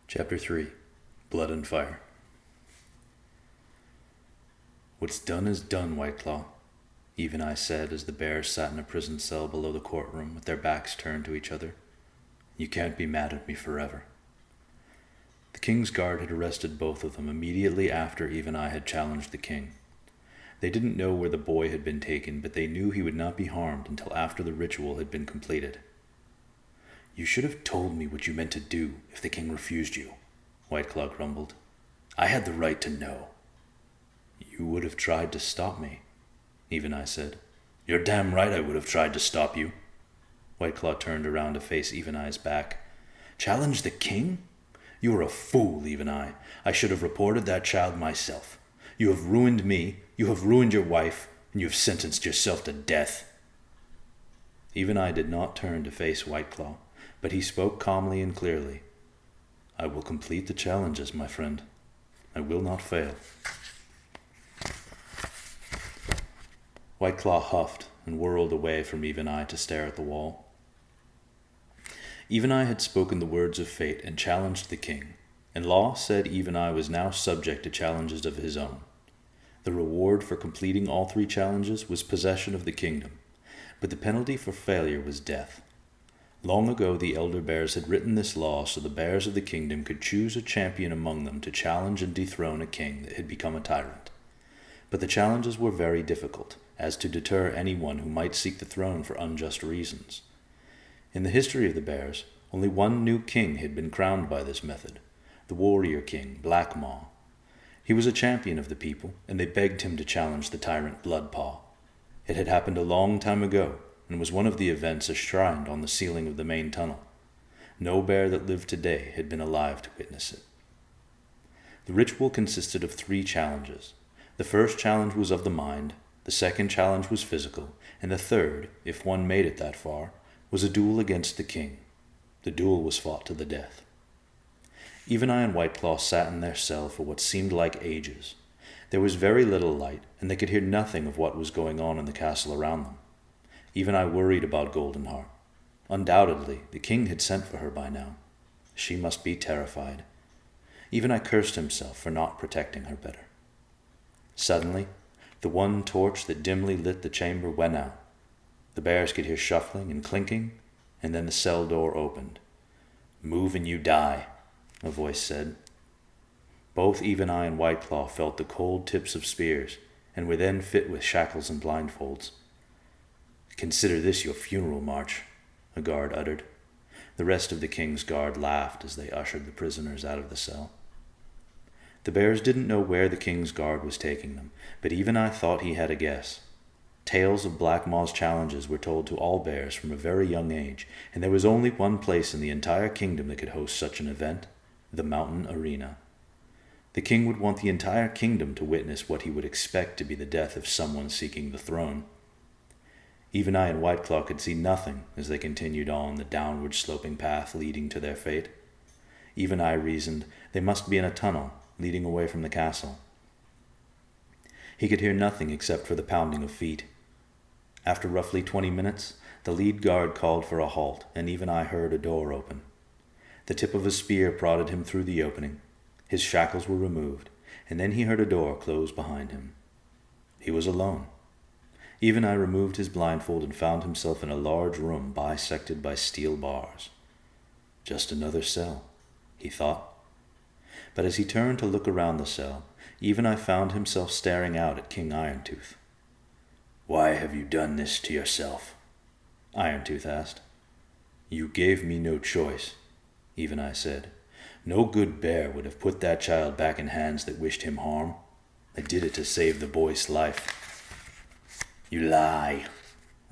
Chapter 3 Blood and Fire. "What's done is done, Whiteclaw," Eve and I said as the bears sat in a prison cell below the courtroom with their backs turned to each other. "You can't be mad at me forever." The king's guard had arrested both of them immediately after Eve and I had challenged the king. They didn't know where the boy had been taken, but they knew he would not be harmed until after the ritual had been completed. "You should have told me what you meant to do if the king refused you," Whiteclaw grumbled. "I had the right to know." "You would have tried to stop me," Eve and I said. "You're damn right I would have tried to stop you." Whiteclaw turned around to face Eve and I's back. "Challenge the king? You are a fool, Eve and I. I should have reported that child myself. You have ruined me, you have ruined your wife, and you have sentenced yourself to death." Eve and I did not turn to face Whiteclaw, but he spoke calmly and clearly. "I will complete the challenges, my friend. I will not fail." Whiteclaw huffed and whirled away from Eve and I to stare at the wall. Eve and I had spoken the words of fate and challenged the king, and law said Eve and I was now subject to challenges of his own. The reward for completing all three challenges was possession of the kingdom, but the penalty for failure was death. Long ago the elder bears had written this law so the bears of the kingdom could choose a champion among them to challenge and dethrone a king that had become a tyrant. But the challenges were very difficult, as to deter anyone who might seek the throne for unjust reasons. In the history of the bears, only one new king had been crowned by this method, the warrior king, Blackmaw. He was a champion of the people, and they begged him to challenge the tyrant Bloodpaw. It had happened a long time ago, and was one of the events enshrined on the ceiling of the main tunnel. No bear that lived today had been alive to witness it. The ritual consisted of 3 challenges. The first challenge was of the mind, the second challenge was physical, and the third, if one made it that far, was a duel against the king. The duel was fought to the death. Eve and I and Whiteclaw sat in their cell for what seemed like ages. There was very little light, and they could hear nothing of what was going on in the castle around them. Eve and I worried about Goldenheart. Undoubtedly, the king had sent for her by now. She must be terrified. Eve and I cursed himself for not protecting her better. Suddenly, the one torch that dimly lit the chamber went out. The bears could hear shuffling and clinking, and then the cell door opened. "Move and you die," a voice said. Both Eve and I and Whiteclaw felt the cold tips of spears, and were then fit with shackles and blindfolds. "Consider this your funeral march," a guard uttered. The rest of the king's guard laughed as they ushered the prisoners out of the cell. The bears didn't know where the king's guard was taking them, but Eve and I thought he had a guess. Tales of Blackmaw's challenges were told to all bears from a very young age, and there was only one place in the entire kingdom that could host such an event: the mountain arena. The king would want the entire kingdom to witness what he would expect to be the death of someone seeking the throne. Eve and I and Whiteclaw could see nothing as they continued on the downward sloping path leading to their fate. Eve and I reasoned they must be in a tunnel leading away from the castle. He could hear nothing except for the pounding of feet. After roughly 20 minutes, the lead guard called for a halt, and Eve and I heard a door open. The tip of a spear prodded him through the opening. His shackles were removed, and then he heard a door close behind him. He was alone. Eve and I removed his blindfold and found himself in a large room bisected by steel bars. Just another cell, he thought. But as he turned to look around the cell, Eve and I found himself staring out at King Irontooth. "Why have you done this to yourself?" Irontooth asked. "You gave me no choice," Eve and I said. "No good bear would have put that child back in hands that wished him harm. I did it to save the boy's life." "You lie,"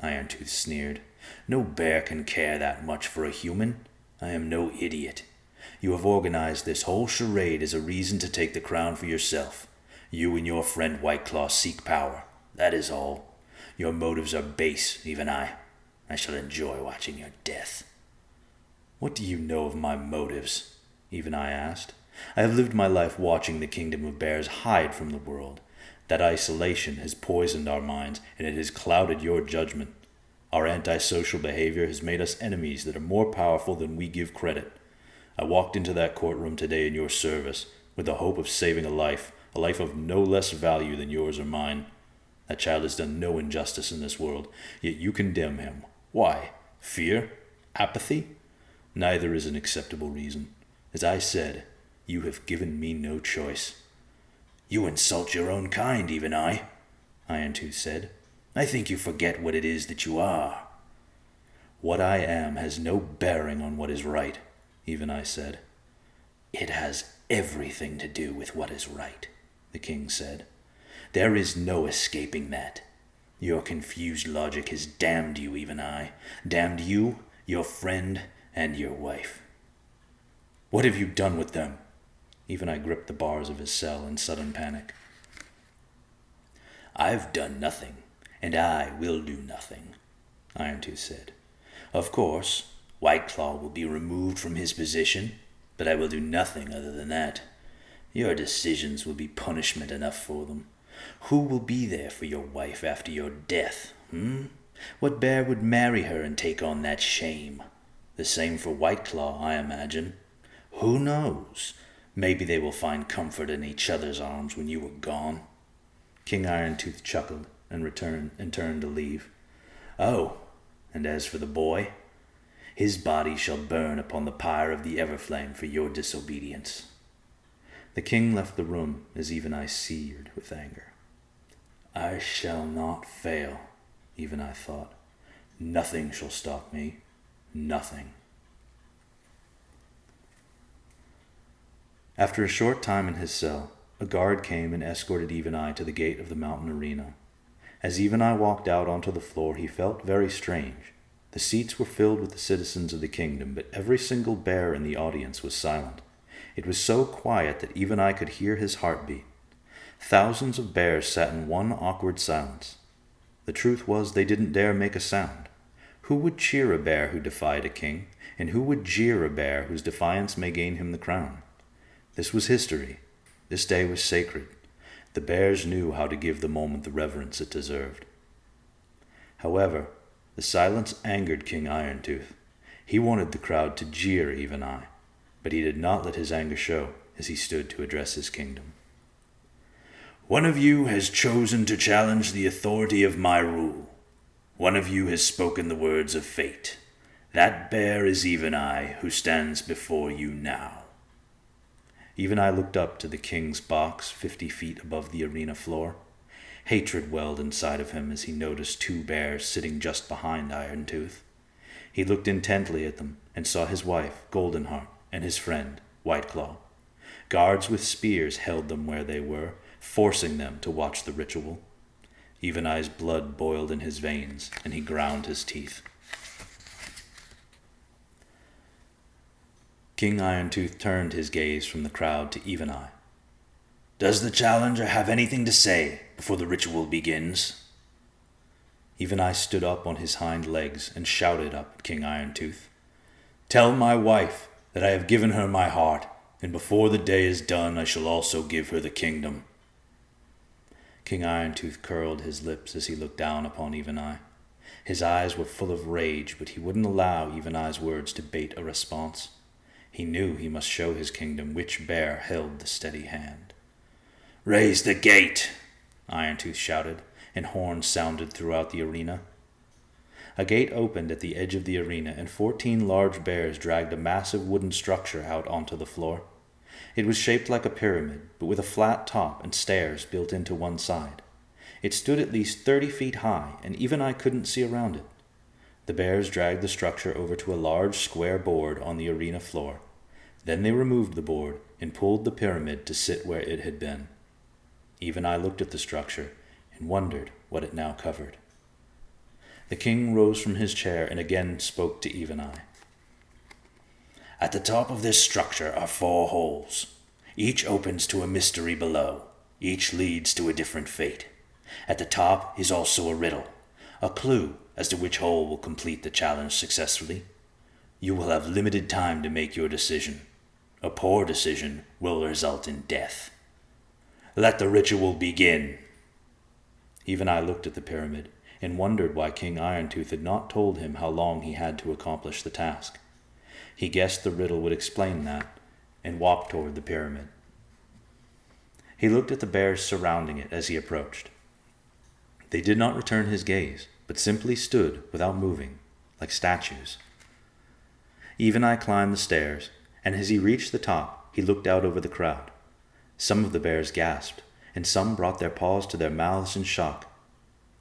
Irontooth sneered. "No bear can care that much for a human. I am no idiot. You have organized this whole charade as a reason to take the crown for yourself. You and your friend Whiteclaw seek power. That is all. Your motives are base, Eve and I. I shall enjoy watching your death." "What do you know of my motives?" Eve and I asked. "I have lived my life watching the kingdom of bears hide from the world. That isolation has poisoned our minds, and it has clouded your judgment. Our antisocial behavior has made us enemies that are more powerful than we give credit. I walked into that courtroom today in your service with the hope of saving a life of no less value than yours or mine. That child has done no injustice in this world, yet you condemn him. Why? Fear? Apathy? Neither is an acceptable reason. As I said, you have given me no choice. You insult your own kind, even I, Iron-Tooth said. I think you forget what it is that you are. What I am has no bearing on what is right, Even I said. It has everything to do with what is right, the king said. There is no escaping that. Your confused logic has damned you, Even I. Damned you, your friend, and your wife. What have you done with them? Even I gripped the bars of his cell in sudden panic. I've done nothing, and I will do nothing, Iron-Tooth said. Of course, White Claw will be removed from his position, but I will do nothing other than that. Your decisions will be punishment enough for them. Who will be there for your wife after your death, What bear would marry her and take on that shame? The same for White Claw, I imagine. Who knows? Maybe they will find comfort in each other's arms when you are gone. King Iron-Tooth chuckled and turned to leave. Oh, and as for the boy, his body shall burn upon the pyre of the Everflame for your disobedience. The king left the room as Even I seared with anger. I shall not fail, Even I thought. Nothing shall stop me. Nothing. After a short time in his cell, a guard came and escorted Even I to the gate of the mountain arena. As Even I walked out onto the floor, he felt very strange. The seats were filled with the citizens of the kingdom, but every single bear in the audience was silent. It was so quiet that Even I could hear his heartbeat. Thousands of bears sat in one awkward silence. The truth was they didn't dare make a sound. Who would cheer a bear who defied a king, and who would jeer a bear whose defiance may gain him the crown? This was history. This day was sacred. The bears knew how to give the moment the reverence it deserved. However, the silence angered King Iron-Tooth. He wanted the crowd to jeer Even I, but he did not let his anger show as he stood to address his kingdom. One of you has chosen to challenge the authority of my rule. One of you has spoken the words of fate. That bear is Even I, who stands before you now. Even I looked up to the king's box 50 feet above the arena floor. Hatred welled inside of him as he noticed two bears sitting just behind Iron-Tooth. He looked intently at them and saw his wife, Goldenheart, and his friend, White Claw. Guards with spears held them where they were, forcing them to watch the ritual. Even I's blood boiled in his veins, and he ground his teeth. King Iron-Tooth turned his gaze from the crowd to Even I. Does the challenger have anything to say before the ritual begins? Even I stood up on his hind legs and shouted up at King Iron-Tooth. Tell my wife that I have given her my heart, and before the day is done I shall also give her the kingdom. King Iron-Tooth curled his lips as he looked down upon Even I. His eyes were full of rage, but he wouldn't allow Even I's words to bait a response. He knew he must show his kingdom which bear held the steady hand. Raise the gate, Iron-Tooth shouted, and horns sounded throughout the arena. A gate opened at the edge of the arena, and 14 large bears dragged a massive wooden structure out onto the floor. It was shaped like a pyramid, but with a flat top and stairs built into one side. It stood at least 30 feet high, and Even I couldn't see around it. The bears dragged the structure over to a large square board on the arena floor. Then they removed the board and pulled the pyramid to sit where it had been. Even I looked at the structure and wondered what it now covered. The king rose from his chair and again spoke to Even I. At the top of this structure are 4 holes. Each opens to a mystery below. Each leads to a different fate. At the top is also a riddle, a clue as to which hole will complete the challenge successfully. You will have limited time to make your decision. A poor decision will result in death. Let the ritual begin. Even I looked at the pyramid and wondered why King Iron-Tooth had not told him how long he had to accomplish the task. He guessed the riddle would explain that, and walked toward the pyramid. He looked at the bears surrounding it as he approached. They did not return his gaze, but simply stood without moving, like statues. Even I climbed the stairs, and as he reached the top, he looked out over the crowd. Some of the bears gasped, and some brought their paws to their mouths in shock.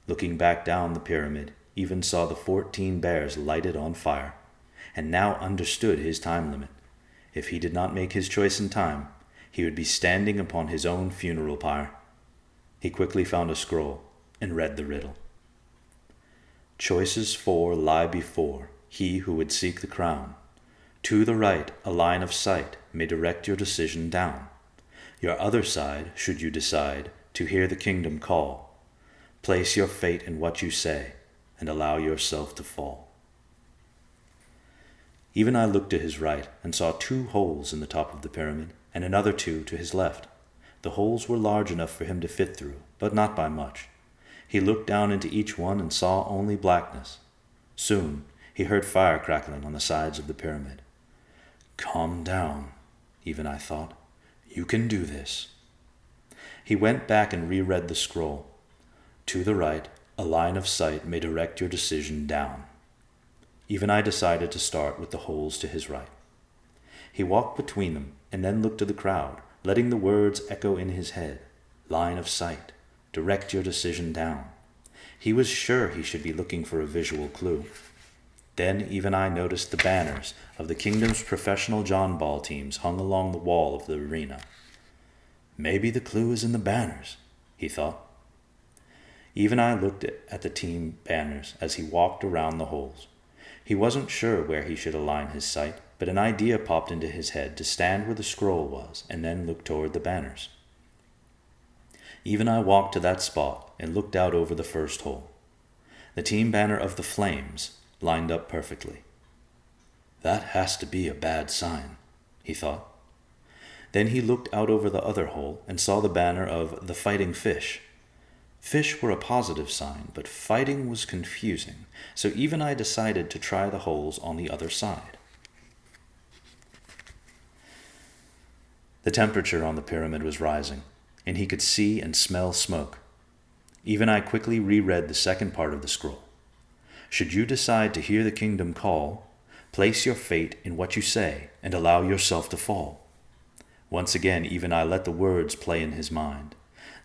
Looking back down the pyramid, Even saw the 14 bears lighted on fire, and now understood his time limit. If he did not make his choice in time, he would be standing upon his own funeral pyre. He quickly found a scroll and read the riddle. Choices 4 lie before he who would seek the crown. To the right, a line of sight may direct your decision down. Your other side, should you decide to hear the kingdom call, place your fate in what you say and allow yourself to fall. Even I looked to his right and saw 2 holes in the top of the pyramid and another 2 to his left. The holes were large enough for him to fit through, but not by much. He looked down into each one and saw only blackness. Soon he heard fire crackling on the sides of the pyramid. Calm down, even I thought. You can do this. He went back and reread the scroll. To the right, a line of sight may direct your decision down. Even I decided to start with the holes to his right. He walked between them and then looked to the crowd, letting the words echo in his head. Line of sight, direct your decision down. He was sure he should be looking for a visual clue. Then even I noticed the banners of the kingdom's professional John Ball teams hung along the wall of the arena. Maybe the clue is in the banners, he thought. Even I looked at the team banners as he walked around the holes. He wasn't sure where he should align his sight, but an idea popped into his head to stand where the scroll was and then look toward the banners. Even I walked to that spot and looked out over the first hole. The team banner of the Flames lined up perfectly. That has to be a bad sign, he thought. Then he looked out over the other hole and saw the banner of the Fighting Fish. Fish were a positive sign, but fighting was confusing, so even I decided to try the holes on the other side. The temperature on the pyramid was rising, and he could see and smell smoke. Even I quickly reread the second part of the scroll. Should you decide to hear the kingdom call, place your fate in what you say and allow yourself to fall. Once again, even I let the words play in his mind.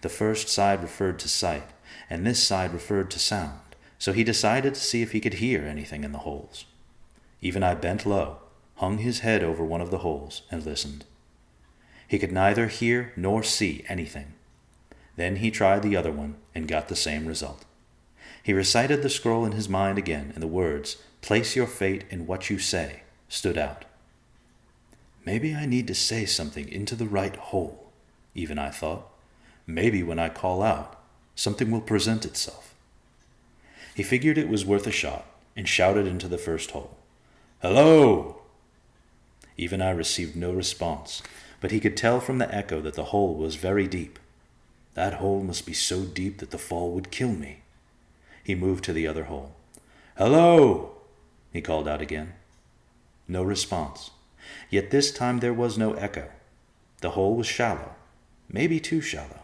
The first side referred to sight, and this side referred to sound, so he decided to see if he could hear anything in the holes. Even I bent low, hung his head over one of the holes, and listened. He could neither hear nor see anything. Then he tried the other one and got the same result. He recited the scroll in his mind again, and the words, place your fate in what you say, stood out. Maybe I need to say something into the right hole, even I thought. Maybe when I call out, something will present itself. He figured it was worth a shot and shouted into the first hole. Hello! Even I received no response, but he could tell from the echo that the hole was very deep. That hole must be so deep that the fall would kill me. He moved to the other hole. Hello! He called out again. No response. Yet this time there was no echo. The hole was shallow, maybe too shallow.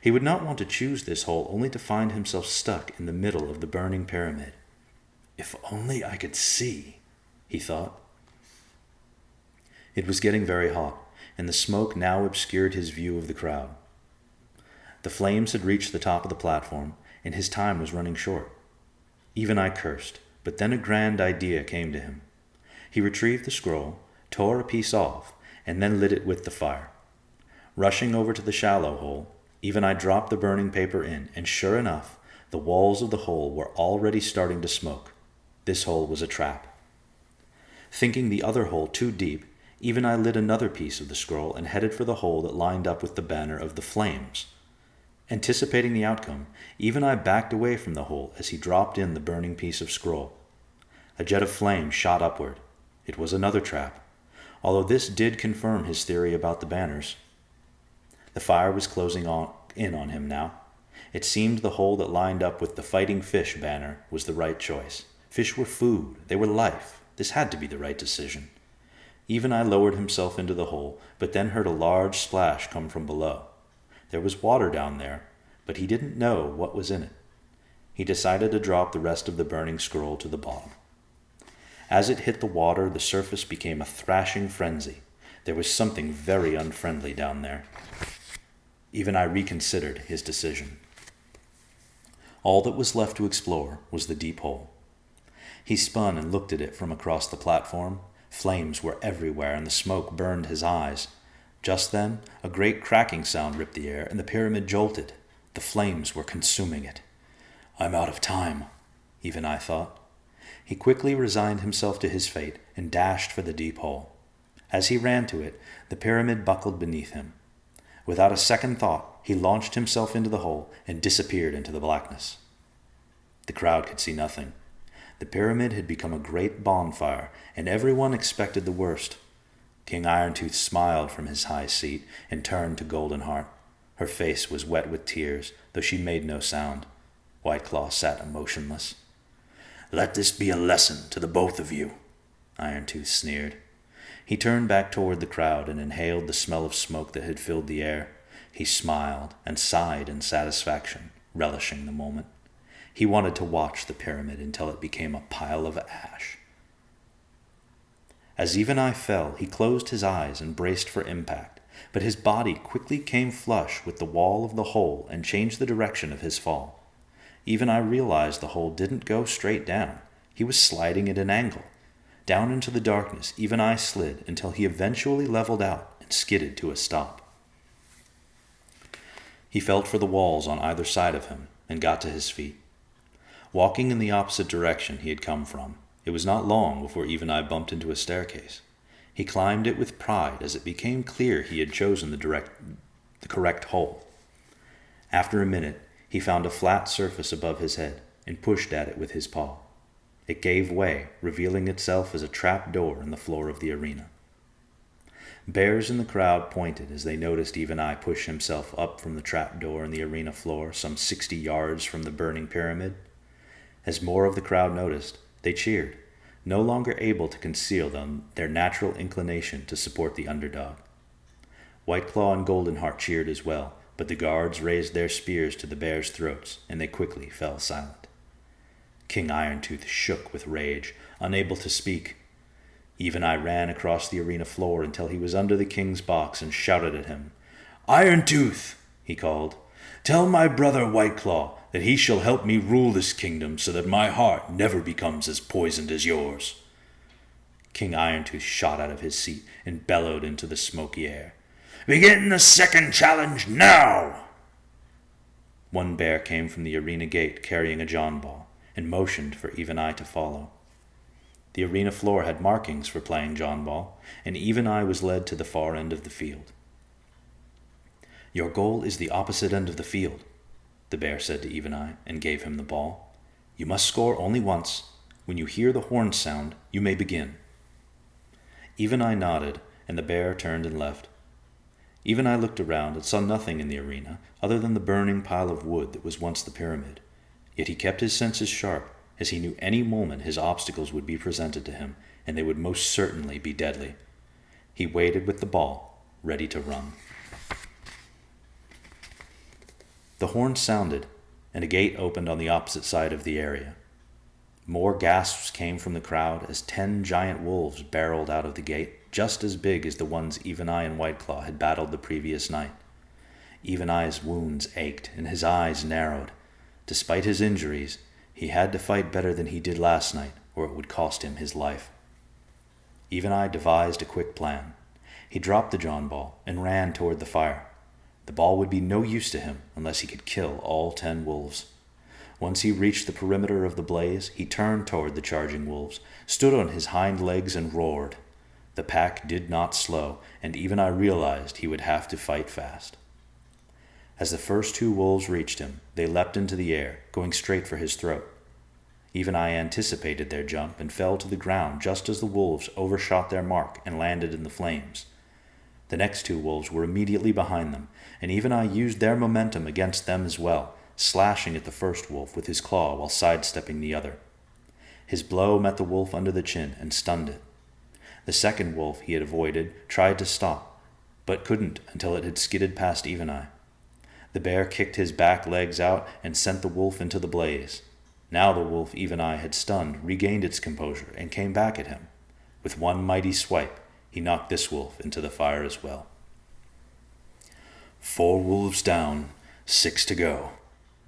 He would not want to choose this hole only to find himself stuck in the middle of the burning pyramid. If only I could see, he thought. It was getting very hot, and the smoke now obscured his view of the crowd. The flames had reached the top of the platform, and his time was running short. Even I cursed, but then a grand idea came to him. He retrieved the scroll, tore a piece off, and then lit it with the fire. Rushing over to the shallow hole, even I dropped the burning paper in, and sure enough, the walls of the hole were already starting to smoke. This hole was a trap. Thinking the other hole too deep, even I lit another piece of the scroll and headed for the hole that lined up with the banner of the Flames. Anticipating the outcome, even I backed away from the hole as he dropped in the burning piece of scroll. A jet of flame shot upward. It was another trap, although this did confirm his theory about the banners. The fire was closing in on him now. It seemed the hole that lined up with the Fighting Fish banner was the right choice. Fish were food. They were life. This had to be the right decision. Even I lowered himself into the hole, but then heard a large splash come from below. There was water down there, but he didn't know what was in it. He decided to drop the rest of the burning scroll to the bottom. As it hit the water, the surface became a thrashing frenzy. There was something very unfriendly down there. Even I reconsidered his decision. All that was left to explore was the deep hole. He spun and looked at it from across the platform. Flames were everywhere, and the smoke burned his eyes. Just then, a great cracking sound ripped the air, and the pyramid jolted. The flames were consuming it. "I'm out of time," Even I thought. He quickly resigned himself to his fate and dashed for the deep hole. As he ran to it, the pyramid buckled beneath him. Without a second thought, he launched himself into the hole and disappeared into the blackness. The crowd could see nothing. The pyramid had become a great bonfire, and everyone expected the worst. King Irontooth smiled from his high seat and turned to Goldenheart. Her face was wet with tears, though she made no sound. Whiteclaw sat motionless. "Let this be a lesson to the both of you," Irontooth sneered. He turned back toward the crowd and inhaled the smell of smoke that had filled the air. He smiled and sighed in satisfaction, relishing the moment. He wanted to watch the pyramid until it became a pile of ash. As Even I fell, he closed his eyes and braced for impact, but his body quickly came flush with the wall of the hole and changed the direction of his fall. Even I realized the hole didn't go straight down. He was sliding at an angle. Down into the darkness, Even I slid until he eventually leveled out and skidded to a stop. He felt for the walls on either side of him and got to his feet. Walking in the opposite direction he had come from, it was not long before Even I bumped into a staircase. He climbed it with pride as it became clear he had chosen the correct hole. After a minute, he found a flat surface above his head and pushed at it with his paw. It gave way, revealing itself as a trap door in the floor of the arena. Bears in the crowd pointed as they noticed Even I push himself up from the trap door in the arena floor some 60 yards from the burning pyramid. As more of the crowd noticed, they cheered, no longer able to conceal their natural inclination to support the underdog. Whiteclaw and Goldenheart cheered as well, but the guards raised their spears to the bears' throats, and they quickly fell silent. King Irontooth shook with rage, unable to speak. Even I ran across the arena floor until he was under the king's box and shouted at him. "Irontooth," he called, "tell my brother Whiteclaw that he shall help me rule this kingdom so that my heart never becomes as poisoned as yours." King Irontooth shot out of his seat and bellowed into the smoky air. "Begin the second challenge now!" One bear came from the arena gate carrying a John ball and motioned for Even I to follow. The arena floor had markings for playing John ball, and Even I was led to the far end of the field. "Your goal is the opposite end of the field," the bear said to Even I, and gave him the ball. "You must score only once. When you hear the horn sound, you may begin." Even I nodded, and the bear turned and left. Even I looked around and saw nothing in the arena other than the burning pile of wood that was once the pyramid. Yet he kept his senses sharp, as he knew any moment his obstacles would be presented to him, and they would most certainly be deadly. He waited with the ball, ready to run. The horn sounded, and a gate opened on the opposite side of the area. More gasps came from the crowd as 10 giant wolves barreled out of the gate, just as big as the ones Even I and Whiteclaw had battled the previous night. Even I's wounds ached, and his eyes narrowed. Despite his injuries, he had to fight better than he did last night, or it would cost him his life. Even I devised a quick plan. He dropped the John ball and ran toward the fire. The ball would be no use to him unless he could kill all 10 wolves. Once he reached the perimeter of the blaze, he turned toward the charging wolves, stood on his hind legs, and roared. The pack did not slow, and Even I realized he would have to fight fast. As the first 2 wolves reached him, they leapt into the air, going straight for his throat. Even I anticipated their jump and fell to the ground just as the wolves overshot their mark and landed in the flames. The next 2 wolves were immediately behind them, and Even I used their momentum against them as well, slashing at the first wolf with his claw while sidestepping the other. His blow met the wolf under the chin and stunned it. The second wolf he had avoided tried to stop, but couldn't until it had skidded past Even Eye. The bear kicked his back legs out and sent the wolf into the blaze. Now the wolf Even Eye had stunned regained its composure and came back at him. With one mighty swipe, he knocked this wolf into the fire as well. 4 wolves down, 6 to go,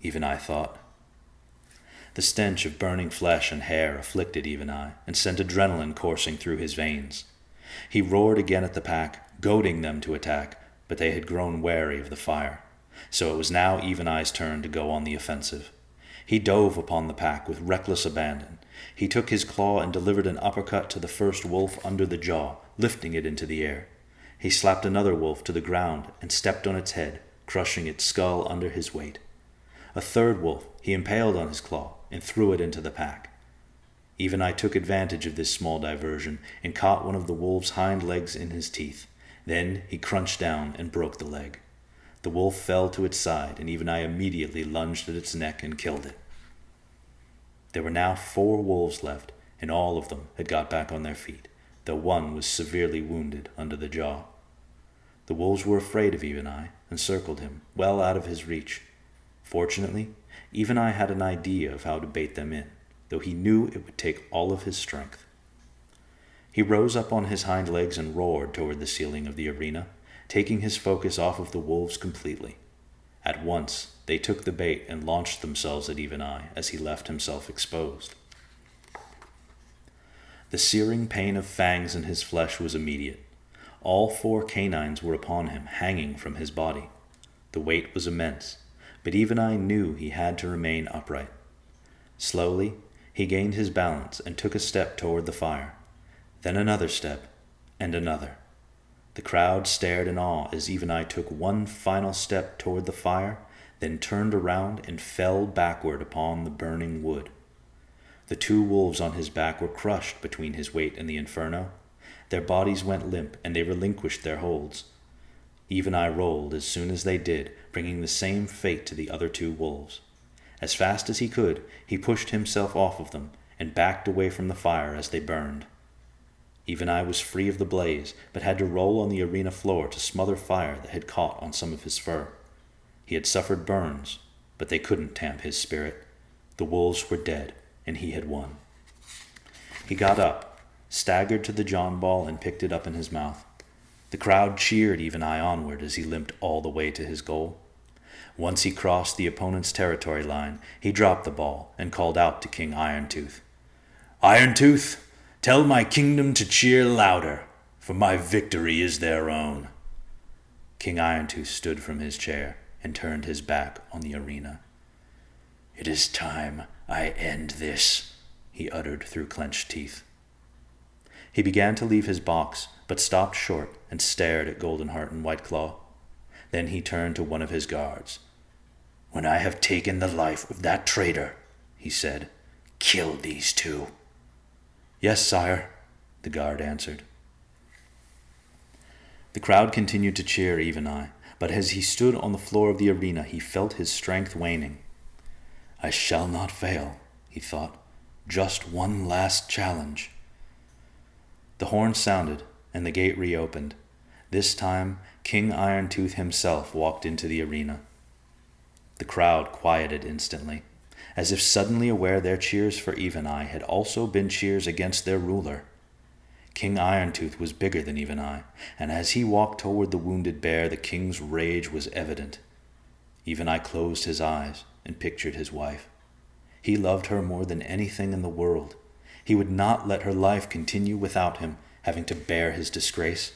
Even Eye thought. The stench of burning flesh and hair afflicted Even Eye and sent adrenaline coursing through his veins. He roared again at the pack, goading them to attack, but they had grown wary of the fire. So it was now Even Eye's turn to go on the offensive. He dove upon the pack with reckless abandon. He took his claw and delivered an uppercut to the first wolf under the jaw, lifting it into the air. He slapped another wolf to the ground and stepped on its head, crushing its skull under his weight. A third wolf he impaled on his claw and threw it into the pack. Even Eye took advantage of this small diversion and caught one of the wolf's hind legs in his teeth. Then he crunched down and broke the leg. The wolf fell to its side, and Even Eye immediately lunged at its neck and killed it. There were now 4 wolves left, and all of them had got back on their feet, though one was severely wounded under the jaw. The wolves were afraid of Even Eye and circled him, well out of his reach. Fortunately, Even Eye had an idea of how to bait them in, though he knew it would take all of his strength. He rose up on his hind legs and roared toward the ceiling of the arena, taking his focus off of the wolves completely. At once, they took the bait and launched themselves at Even Eye as he left himself exposed. The searing pain of fangs in his flesh was immediate. All 4 canines were upon him, hanging from his body. The weight was immense, but Even Eye knew he had to remain upright. Slowly, he gained his balance and took a step toward the fire, then another step, and another. The crowd stared in awe as Even Eye took one final step toward the fire, then turned around and fell backward upon the burning wood. The 2 wolves on his back were crushed between his weight and the inferno. Their bodies went limp, and they relinquished their holds. Even Eye rolled as soon as they did, bringing the same fate to the other 2 wolves. As fast as he could, he pushed himself off of them and backed away from the fire as they burned. Even Eye was free of the blaze, but had to roll on the arena floor to smother fire that had caught on some of his fur. He had suffered burns, but they couldn't tamp his spirit. The wolves were dead, and he had won. He got up, staggered to the John ball, and picked it up in his mouth. The crowd cheered Even Eye onward as he limped all the way to his goal. Once he crossed the opponent's territory line, he dropped the ball and called out to King Irontooth. "Irontooth, tell my kingdom to cheer louder, for my victory is their own." King Irontooth stood from his chair and turned his back on the arena. "It is time I end this," he uttered through clenched teeth. He began to leave his box, but stopped short and stared at Goldenheart and Whiteclaw. Then he turned to one of his guards. "When I have taken the life of that traitor," he said, "kill these 2. "Yes, sire," the guard answered. The crowd continued to cheer Even Eye, but as he stood on the floor of the arena, he felt his strength waning. "I shall not fail," he thought. "Just one last challenge." The horn sounded, and the gate reopened. This time, King Irontooth himself walked into the arena. The crowd quieted instantly, as if suddenly aware their cheers for Even Eye had also been cheers against their ruler. King Irontooth was bigger than Even Eye, and as he walked toward the wounded bear, the king's rage was evident. Even Eye closed his eyes and pictured his wife. He loved her more than anything in the world. He would not let her life continue without him, having to bear his disgrace.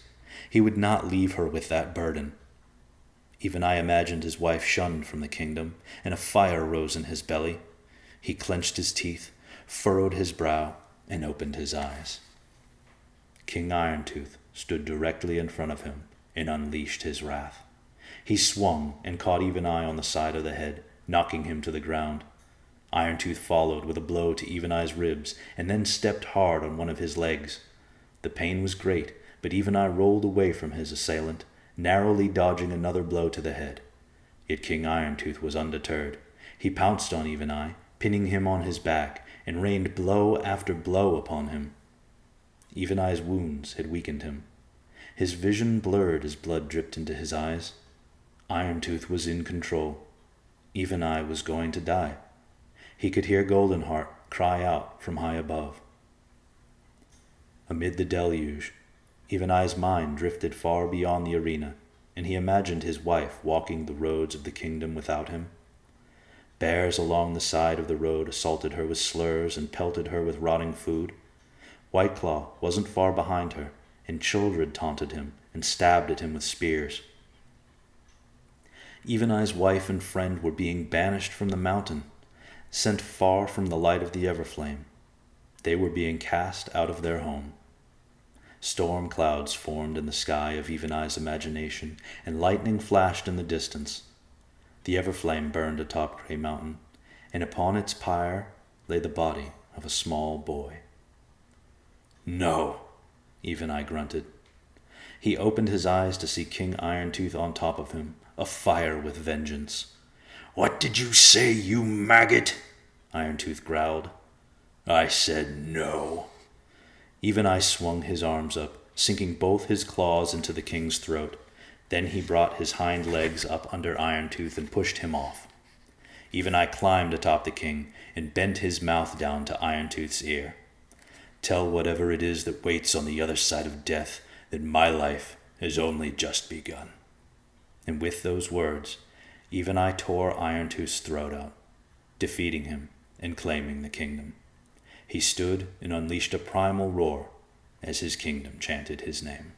He would not leave her with that burden. Even Eye imagined his wife shunned from the kingdom, and a fire rose in his belly. He clenched his teeth, furrowed his brow, and opened his eyes. King Irontooth stood directly in front of him and unleashed his wrath. He swung and caught Even Eye on the side of the head, knocking him to the ground. Irontooth followed with a blow to Even Eye's ribs, and then stepped hard on one of his legs. The pain was great, but Even Eye rolled away from his assailant, narrowly dodging another blow to the head. Yet King Irontooth was undeterred. He pounced on Even Eye, pinning him on his back, and rained blow after blow upon him. Even Eye's wounds had weakened him. His vision blurred as blood dripped into his eyes. Iron-Tooth was in control. Even Eye was going to die. He could hear Goldenheart cry out from high above. Amid the deluge, Even Eye's mind drifted far beyond the arena, and he imagined his wife walking the roads of the kingdom without him. Bears along the side of the road assaulted her with slurs and pelted her with rotting food. Whiteclaw wasn't far behind her, and children taunted him and stabbed at him with spears. Even Eye's wife and friend were being banished from the mountain, sent far from the light of the Everflame. They were being cast out of their home. Storm clouds formed in the sky of Even Eye's imagination, and lightning flashed in the distance. The Everflame burned atop Grey Mountain, and upon its pyre lay the body of a small boy. "No," Even Eye grunted. He opened his eyes to see King Iron-Tooth on top of him, afire with vengeance. "What did you say, you maggot?" Iron-Tooth growled. "I said no." Even Eye swung his arms up, sinking both his claws into the king's throat. Then he brought his hind legs up under Iron-Tooth and pushed him off. Even Eye climbed atop the king and bent his mouth down to Iron-Tooth's ear. "Tell whatever it is that waits on the other side of death that my life has only just begun." And with those words, Even Eye tore Iron-Tooth's throat out, defeating him and claiming the kingdom. He stood and unleashed a primal roar as his kingdom chanted his name.